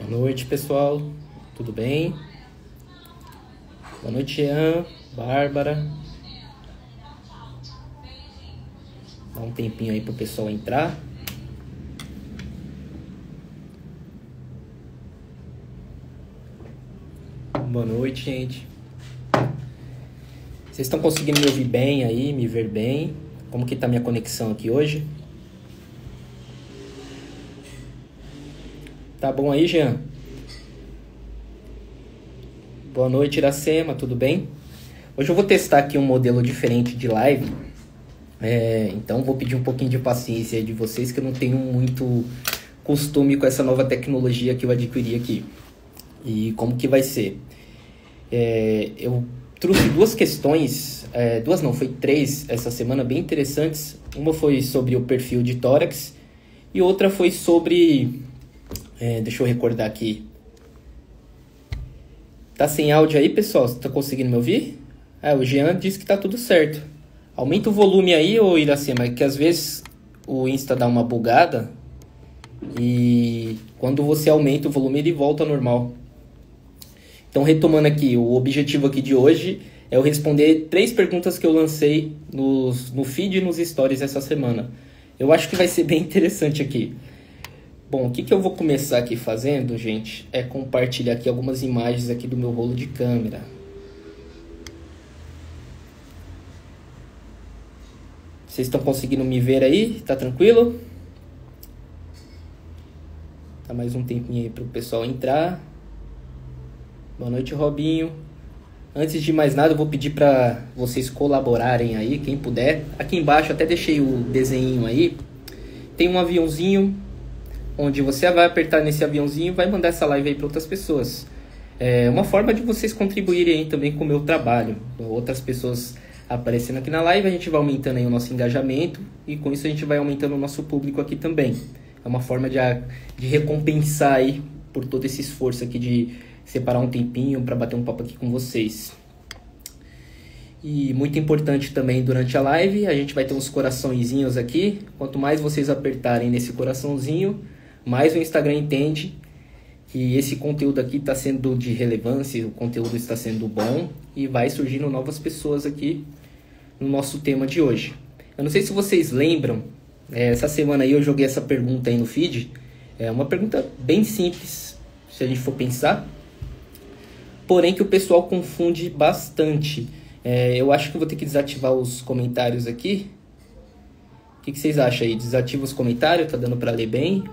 Boa noite, pessoal. Tudo bem? Boa noite, Jean, Bárbara. Dá um tempinho aí pro pessoal entrar. Boa noite, gente. Vocês estão conseguindo me ouvir bem aí, me ver bem? Como que tá minha conexão aqui hoje? Tá bom aí, Jean? Boa noite, Iracema, tudo bem? Hoje eu vou testar aqui um modelo diferente de live. Então vou pedir um pouquinho de paciência aí de vocês, que eu não tenho muito costume com essa nova tecnologia que eu adquiri aqui. E como que vai ser? Eu trouxe duas questões, foi três essa semana, bem interessantes. Uma foi sobre o perfil de tórax e outra foi sobre... deixa eu recordar aqui. Tá sem áudio aí, pessoal? Você tá conseguindo me ouvir? O Jean disse que tá tudo certo. Aumenta o volume aí, ô Iracema, que às vezes o Insta dá uma bugada e quando você aumenta o volume ele volta ao normal. Então, retomando aqui, o objetivo aqui de hoje é eu responder 3 perguntas que eu lancei no feed e nos stories essa semana. Eu acho que vai ser bem interessante aqui. Bom, o que eu vou começar aqui fazendo, gente, é compartilhar aqui algumas imagens aqui do meu rolo de câmera. Vocês estão conseguindo me ver aí? Tá tranquilo? Tá mais um tempinho aí para o pessoal entrar. Boa noite, Robinho. Antes de mais nada, eu vou pedir para vocês colaborarem aí, quem puder. Aqui embaixo, até deixei o desenho aí. Tem um aviãozinho, onde você vai apertar nesse aviãozinho e vai mandar essa live aí para outras pessoas. É uma forma de vocês contribuírem aí também com o meu trabalho. Outras pessoas aparecendo aqui na live, a gente vai aumentando aí o nosso engajamento e com isso a gente vai aumentando o nosso público aqui também. É uma forma de recompensar aí por todo esse esforço aqui de separar um tempinho para bater um papo aqui com vocês. E muito importante também, durante a live, a gente vai ter uns coraçõezinhos aqui. Quanto mais vocês apertarem nesse coraçãozinho, mais o Instagram entende que esse conteúdo aqui está sendo de relevância, o conteúdo está sendo bom e vai surgindo novas pessoas aqui no nosso tema de hoje. Eu não sei se vocês lembram, essa semana aí eu joguei essa pergunta aí no feed. É uma pergunta bem simples, se a gente for pensar, porém que o pessoal confunde bastante. Eu acho que eu vou ter que desativar os comentários aqui. O que vocês acham aí? Desativa os comentários, tá dando para ler bem?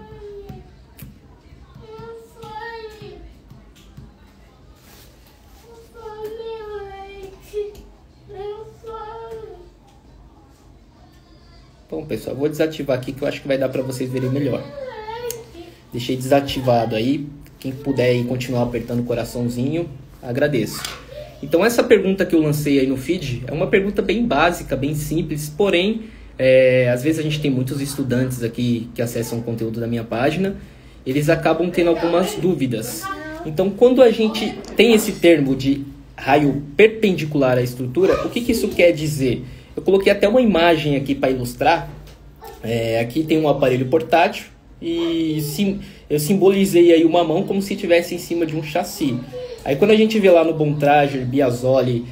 Bom, pessoal, eu vou desativar aqui que eu acho que vai dar para vocês verem melhor. Deixei desativado aí. Quem puder aí continuar apertando o coraçãozinho, agradeço. Então, essa pergunta que eu lancei aí no feed é uma pergunta bem básica, bem simples, porém, às vezes a gente tem muitos estudantes aqui que acessam o conteúdo da minha página, eles acabam tendo algumas dúvidas. Então, quando a gente tem esse termo de raio perpendicular à estrutura, o que isso quer dizer? Eu coloquei até uma imagem aqui para ilustrar. Aqui tem um aparelho portátil e eu simbolizei aí uma mão como se estivesse em cima de um chassi. Aí quando a gente vê lá no Bontrager, Biasoli,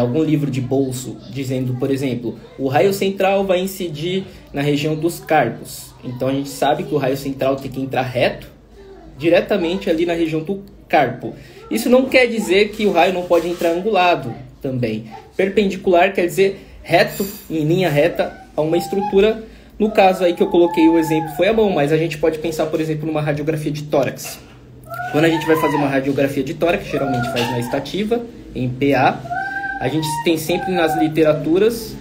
algum livro de bolso dizendo, por exemplo, o raio central vai incidir na região dos carpos. Então a gente sabe que o raio central tem que entrar reto, diretamente ali na região do carpo. Isso não quer dizer que o raio não pode entrar angulado também. Perpendicular quer dizer reto, em linha reta, a uma estrutura. No caso aí que eu coloquei o exemplo foi a mão, mas a gente pode pensar, por exemplo, numa radiografia de tórax. Quando a gente vai fazer uma radiografia de tórax, geralmente faz na estativa, em PA, a gente tem sempre nas literaturas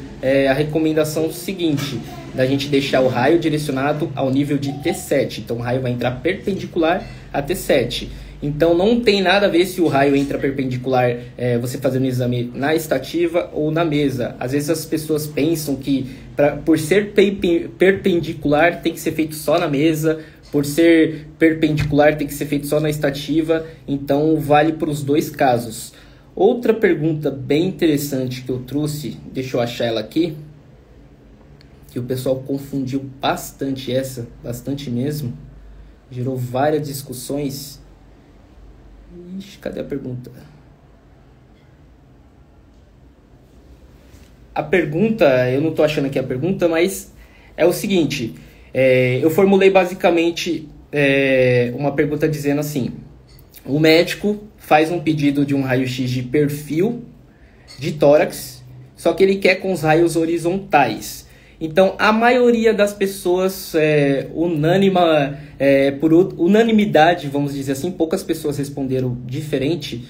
a recomendação seguinte, da gente deixar o raio direcionado ao nível de T7. Então o raio vai entrar perpendicular a T7. Então não tem nada a ver se o raio entra perpendicular, você fazendo o exame na estativa ou na mesa. Às vezes as pessoas pensam que por ser perpendicular tem que ser feito só na mesa, por ser perpendicular tem que ser feito só na estativa, então vale para os dois casos. Outra pergunta bem interessante que eu trouxe, deixa eu achar ela aqui, que o pessoal confundiu bastante bastante mesmo, gerou várias discussões. Ixi, cadê a pergunta? A pergunta, eu não estou achando aqui a pergunta, mas é o seguinte, eu formulei basicamente uma pergunta dizendo assim, o médico faz um pedido de um raio-x de perfil de tórax, só que ele quer com os raios horizontais. Então, a maioria das pessoas, por unanimidade, vamos dizer assim, poucas pessoas responderam diferente.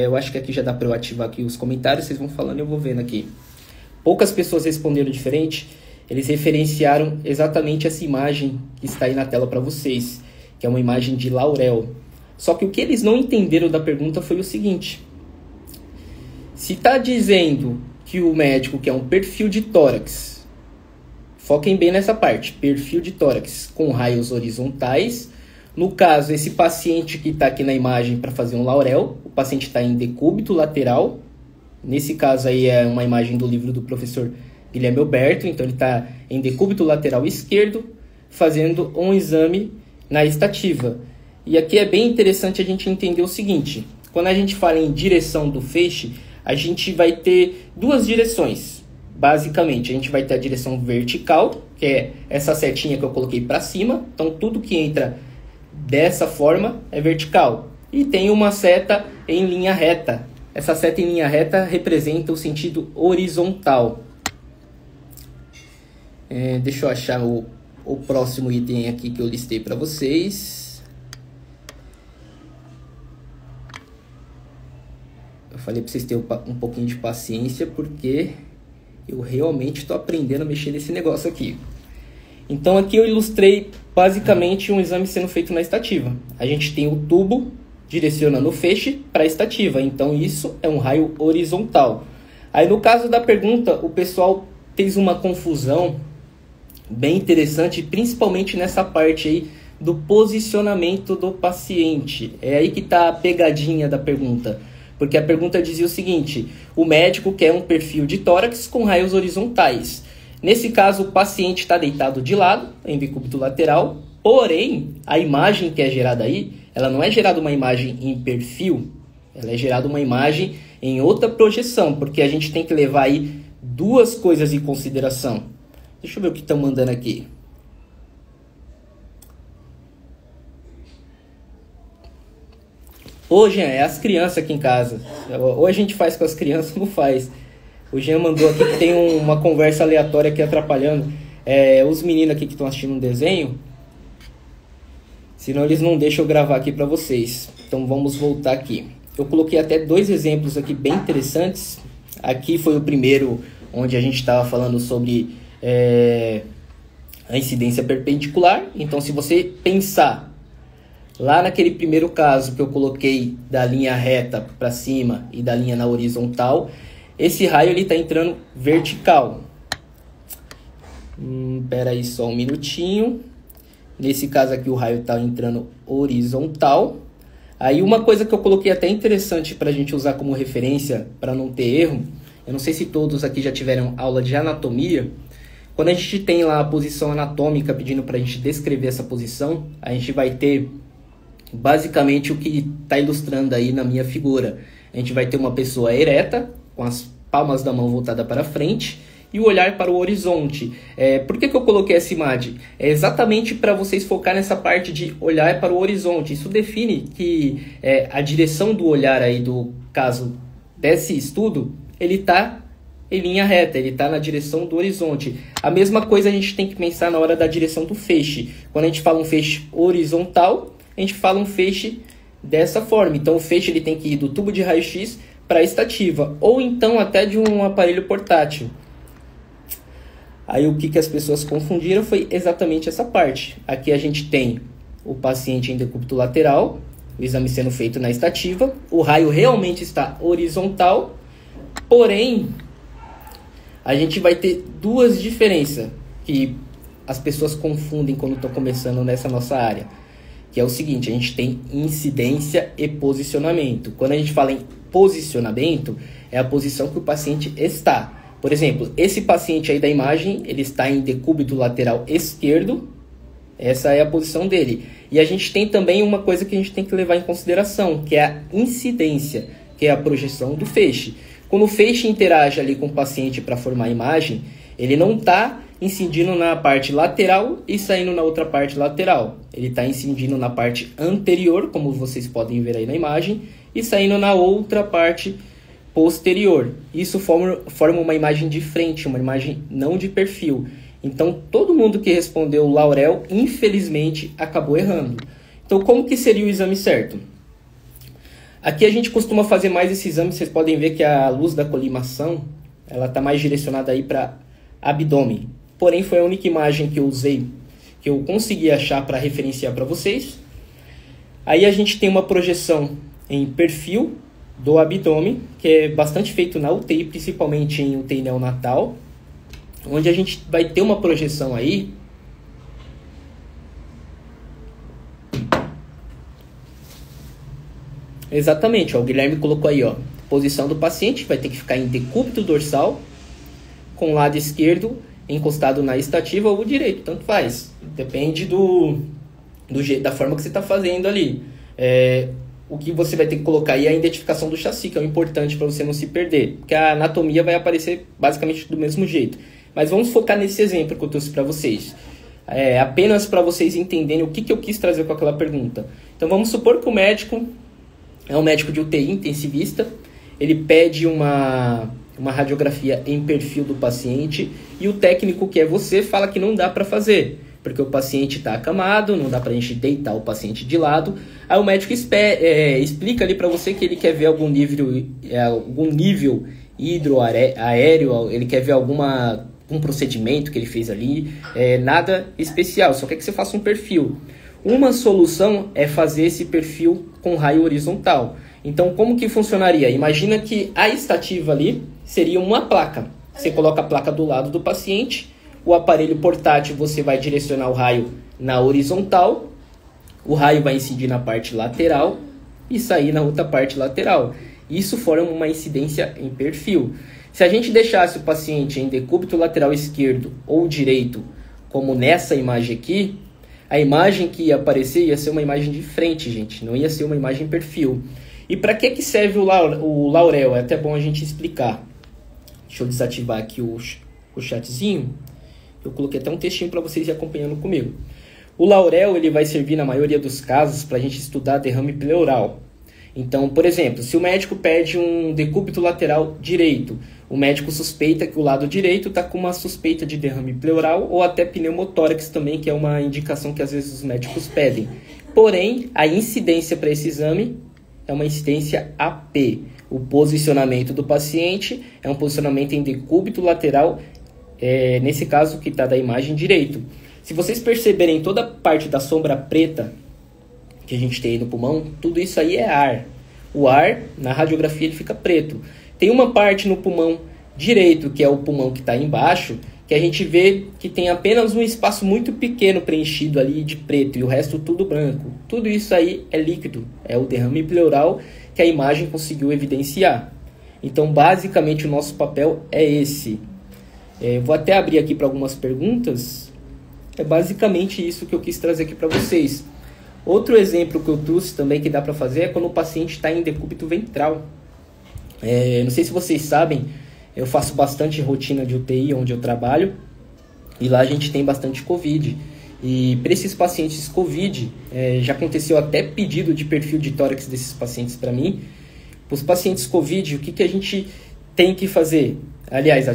Eu acho que aqui já dá para eu ativar aqui os comentários, vocês vão falando e eu vou vendo aqui. Poucas pessoas responderam diferente, eles referenciaram exatamente essa imagem que está aí na tela para vocês, que é uma imagem de laurel. Só que o que eles não entenderam da pergunta foi o seguinte, se está dizendo que o médico quer um perfil de tórax, foquem bem nessa parte, perfil de tórax com raios horizontais, no caso, esse paciente que está aqui na imagem para fazer um laurel, o paciente está em decúbito lateral. Nesse caso aí é uma imagem do livro do professor Guilherme Alberto, então ele está em decúbito lateral esquerdo, fazendo um exame na estativa. E aqui é bem interessante a gente entender o seguinte, quando a gente fala em direção do feixe, a gente vai ter duas direções, basicamente. A gente vai ter a direção vertical, que é essa setinha que eu coloquei para cima, então tudo que entra dessa forma é vertical. E tem uma seta em linha reta. Essa seta em linha reta representa o sentido horizontal. Deixa eu achar o próximo item aqui que eu listei para vocês. Eu falei para vocês terem um pouquinho de paciência, porque eu realmente estou aprendendo a mexer nesse negócio aqui. Então aqui eu ilustrei basicamente um exame sendo feito na estativa. A gente tem o tubo direcionando o feixe para a estativa, então isso é um raio horizontal. Aí no caso da pergunta, o pessoal fez uma confusão bem interessante, principalmente nessa parte aí do posicionamento do paciente. É aí que está a pegadinha da pergunta, porque a pergunta dizia o seguinte, o médico quer um perfil de tórax com raios horizontais. Nesse caso, o paciente está deitado de lado, em decúbito lateral, porém, a imagem que é gerada aí, ela não é gerada uma imagem em perfil, ela é gerada uma imagem em outra projeção, porque a gente tem que levar aí duas coisas em consideração. Deixa eu ver o que estão mandando aqui. Ô, Jean, é as crianças aqui em casa. Ou a gente faz com as crianças ou não faz. O Jean mandou aqui que tem uma conversa aleatória aqui atrapalhando. Os meninos aqui que estão assistindo um desenho, senão eles não deixam eu gravar aqui para vocês. Então vamos voltar aqui. Eu coloquei até dois exemplos aqui bem interessantes. Aqui foi o primeiro onde a gente estava falando sobre a incidência perpendicular. Então se você pensar lá naquele primeiro caso que eu coloquei da linha reta para cima e da linha na horizontal, esse raio está entrando vertical. Espera aí só um minutinho. Nesse caso aqui o raio está entrando horizontal. Aí uma coisa que eu coloquei até interessante para a gente usar como referência, para não ter erro, eu não sei se todos aqui já tiveram aula de anatomia. Quando a gente tem lá a posição anatômica pedindo para a gente descrever essa posição, a gente vai ter basicamente o que está ilustrando aí na minha figura. A gente vai ter uma pessoa ereta, com as palmas da mão voltadas para frente, e o olhar para o horizonte. Por que eu coloquei essa imagem? É exatamente para vocês focar nessa parte de olhar para o horizonte. Isso define que a direção do olhar aí do caso desse estudo, ele está em linha reta, ele está na direção do horizonte. A mesma coisa a gente tem que pensar na hora da direção do feixe. Quando a gente fala um feixe horizontal, a gente fala um feixe dessa forma. Então o feixe ele tem que ir do tubo de raio-x para a estativa, ou então até de um aparelho portátil. Aí o que as pessoas confundiram foi exatamente essa parte. Aqui a gente tem o paciente em decúbito lateral, o exame sendo feito na estativa, o raio realmente está horizontal, porém a gente vai ter duas diferenças que as pessoas confundem quando estão começando nessa nossa área, que é o seguinte, a gente tem incidência e posicionamento. Quando a gente fala em posicionamento, é a posição que o paciente está. Por exemplo, esse paciente aí da imagem, ele está em decúbito lateral esquerdo, Essa é a posição dele. E a gente tem também uma coisa que a gente tem que levar em consideração, que é a incidência, que é a projeção do feixe. Quando o feixe interage ali com o paciente para formar a imagem, ele não está incidindo na parte lateral e saindo na outra parte lateral. Ele está incidindo na parte anterior, como vocês podem ver aí na imagem, e saindo na outra parte posterior. Isso forma uma imagem de frente, uma imagem não de perfil. Então, todo mundo que respondeu Laurel, infelizmente, acabou errando. Então, como que seria o exame certo? Aqui a gente costuma fazer mais esse exame, vocês podem ver que a luz da colimação, ela está mais direcionada aí para abdômen. Porém, foi a única imagem que eu usei, que eu consegui achar para referenciar para vocês. Aí a gente tem uma projeção em perfil do abdômen, que é bastante feito na UTI, principalmente em UTI neonatal, onde a gente vai ter uma projeção aí exatamente, ó, o Guilherme colocou aí, ó, posição do paciente, vai ter que ficar em decúbito dorsal, com o lado esquerdo encostado na estativa ou direito, tanto faz, depende do jeito, da forma que você está fazendo ali. O que você vai ter que colocar aí é a identificação do chassi, que é o importante para você não se perder, porque a anatomia vai aparecer basicamente do mesmo jeito. Mas vamos focar nesse exemplo que eu trouxe para vocês. Apenas para vocês entenderem o que eu quis trazer com aquela pergunta. Então vamos supor que o médico é um médico de UTI intensivista, ele pede uma radiografia em perfil do paciente e o técnico, que é você, fala que não dá para fazer, porque o paciente está acamado, não dá para a gente deitar o paciente de lado. Aí o médico explica ali para você que ele quer ver algum nível hidroaéreo, ele quer ver um procedimento que ele fez ali, nada especial, só quer que você faça um perfil. Uma solução é fazer esse perfil com raio horizontal. Então, como que funcionaria? Imagina que a estativa ali seria uma placa. Você coloca a placa do lado do paciente, o aparelho portátil você vai direcionar o raio na horizontal, o raio vai incidir na parte lateral e sair na outra parte lateral. Isso forma uma incidência em perfil. Se a gente deixasse o paciente em decúbito lateral esquerdo ou direito, como nessa imagem aqui, a imagem que ia aparecer ia ser uma imagem de frente, gente, não ia ser uma imagem em perfil. E para que serve o Laurel? É até bom a gente explicar. Deixa eu desativar aqui o chatzinho. Eu coloquei até um textinho para vocês ir acompanhando comigo. O Laurel ele vai servir na maioria dos casos para a gente estudar derrame pleural. Então, por exemplo, se o médico pede um decúbito lateral direito, o médico suspeita que o lado direito está com uma suspeita de derrame pleural ou até pneumotórax também, que é uma indicação que às vezes os médicos pedem. Porém, a incidência para esse exame é uma incidência AP. O posicionamento do paciente é um posicionamento em decúbito lateral, nesse caso que está da imagem direito. Se vocês perceberem toda a parte da sombra preta que a gente tem aí no pulmão, tudo isso aí é ar. O ar, na radiografia, ele fica preto. Tem uma parte no pulmão direito, que é o pulmão que está embaixo, que a gente vê que tem apenas um espaço muito pequeno preenchido ali de preto e o resto tudo branco. Tudo isso aí é líquido, é o derrame pleural que a imagem conseguiu evidenciar. Então, basicamente, o nosso papel é esse. Vou até abrir aqui para algumas perguntas. É basicamente isso que eu quis trazer aqui para vocês. Outro exemplo que eu trouxe também que dá para fazer é quando o paciente está em decúbito ventral. Não sei se vocês sabem, eu faço bastante rotina de UTI onde eu trabalho e lá a gente tem bastante Covid. E para esses pacientes Covid, já aconteceu até pedido de perfil de tórax desses pacientes para mim. Para os pacientes Covid, o que a gente tem que fazer? Aliás, o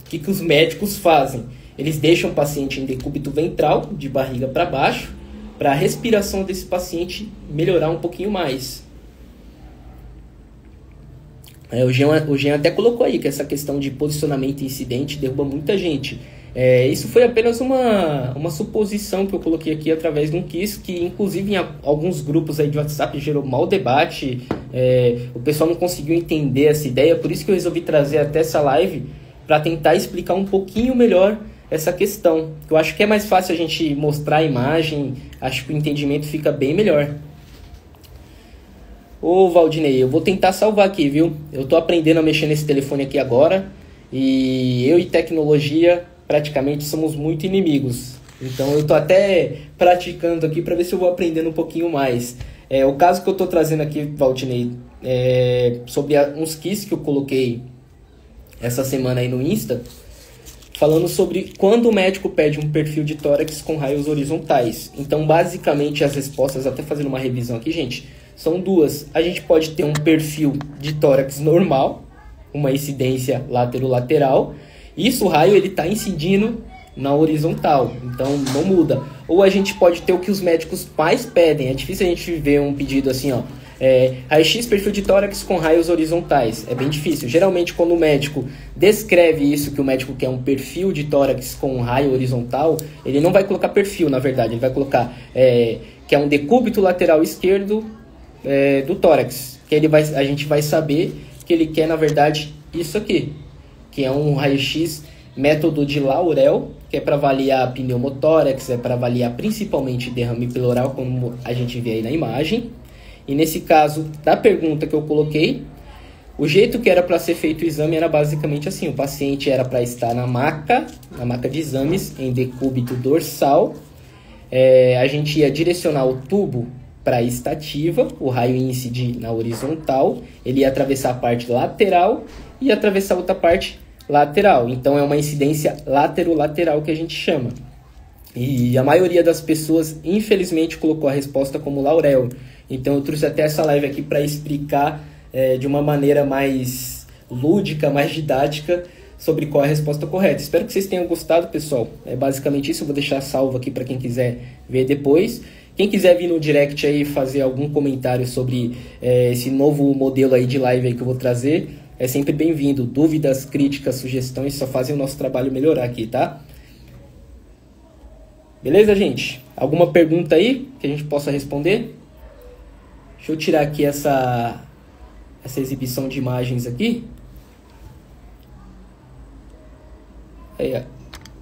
que os médicos fazem? Eles deixam o paciente em decúbito ventral, de barriga para baixo, para a respiração desse paciente melhorar um pouquinho mais. O Jean até colocou aí que essa questão de posicionamento incidente derruba muita gente. Isso foi apenas uma suposição que eu coloquei aqui através de um quiz, que inclusive em alguns grupos aí de WhatsApp gerou mau debate. O pessoal não conseguiu entender essa ideia, por isso que eu resolvi trazer até essa live para tentar explicar um pouquinho melhor essa questão. Eu acho que é mais fácil a gente mostrar a imagem, acho que o entendimento fica bem melhor. Ô Valdinei, eu vou tentar salvar aqui, viu? Eu tô aprendendo a mexer nesse telefone aqui agora e eu e tecnologia praticamente somos muito inimigos. Então eu tô até praticando aqui para ver se eu vou aprendendo um pouquinho mais. O caso que eu tô trazendo aqui, Valdinei, sobre uns kits que eu coloquei essa semana aí no Insta, falando sobre quando o médico pede um perfil de tórax com raios horizontais. Então, basicamente, as respostas, até fazendo uma revisão aqui, gente, são duas. A gente pode ter um perfil de tórax normal, uma incidência lateral. Isso, o raio, ele está incidindo na horizontal, então não muda. Ou a gente pode ter o que os médicos mais pedem. É difícil a gente ver um pedido assim, ó, raio-x perfil de tórax com raios horizontais. É bem difícil. Geralmente, quando o médico descreve isso, que o médico quer um perfil de tórax com raio horizontal, ele não vai colocar perfil, na verdade. Ele vai colocar que é um decúbito lateral esquerdo do tórax. Que a gente vai saber que ele quer, na verdade, isso aqui, que é um raio-x método de Laurel, que é para avaliar pneumotórax, é para avaliar principalmente derrame pleural, como a gente vê aí na imagem. E nesse caso, da pergunta que eu coloquei, o jeito que era para ser feito o exame era basicamente assim: o paciente era para estar na maca de exames, em decúbito dorsal. A gente ia direcionar o tubo para a estativa, o raio ia incidir na horizontal, ele ia atravessar a parte lateral e atravessar outra parte lateral. Então é uma incidência lateral que a gente chama. E a maioria das pessoas, infelizmente, colocou a resposta como Laurel. Então eu trouxe até essa live aqui para explicar de uma maneira mais lúdica, mais didática, sobre qual é a resposta correta. Espero que vocês tenham gostado, pessoal. É basicamente isso. Eu vou deixar salvo aqui para quem quiser ver depois. Quem quiser vir no direct aí fazer algum comentário sobre esse novo modelo aí de live aí que eu vou trazer, é sempre bem-vindo. Dúvidas, críticas, sugestões só fazem o nosso trabalho melhorar aqui, tá? Beleza, gente? Alguma pergunta aí que a gente possa responder? Deixa eu tirar aqui essa exibição de imagens aqui. Aí,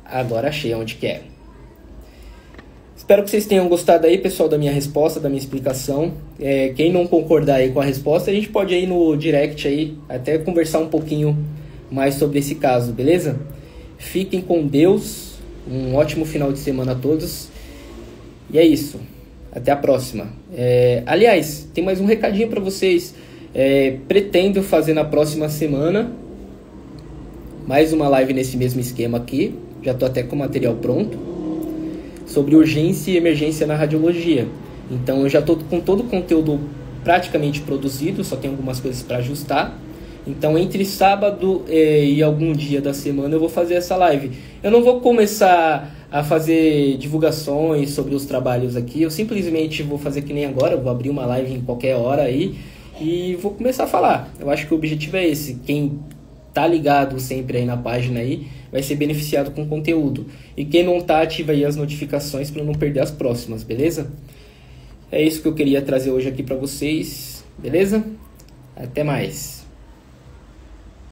agora achei onde que é. Espero que vocês tenham gostado aí, pessoal, da minha resposta, da minha explicação. Quem não concordar aí com a resposta, a gente pode ir no direct aí, até conversar um pouquinho mais sobre esse caso, beleza? Fiquem com Deus, um ótimo final de semana a todos. E é isso, até a próxima. Aliás, tem mais um recadinho para vocês. Pretendo fazer na próxima semana mais uma live nesse mesmo esquema aqui. Já estou até com o material pronto, sobre urgência e emergência na radiologia. Então eu já estou com todo o conteúdo praticamente produzido, só tem algumas coisas para ajustar. Então entre sábado e algum dia da semana eu vou fazer essa live. Eu não vou começar a fazer divulgações sobre os trabalhos aqui, eu simplesmente vou fazer que nem agora, eu vou abrir uma live em qualquer hora aí e vou começar a falar. Eu acho que o objetivo é esse. Quem tá ligado sempre aí na página aí vai ser beneficiado com conteúdo. E quem não tá, ativa aí as notificações para não perder as próximas, beleza? É isso que eu queria trazer hoje aqui para vocês, beleza? Até mais.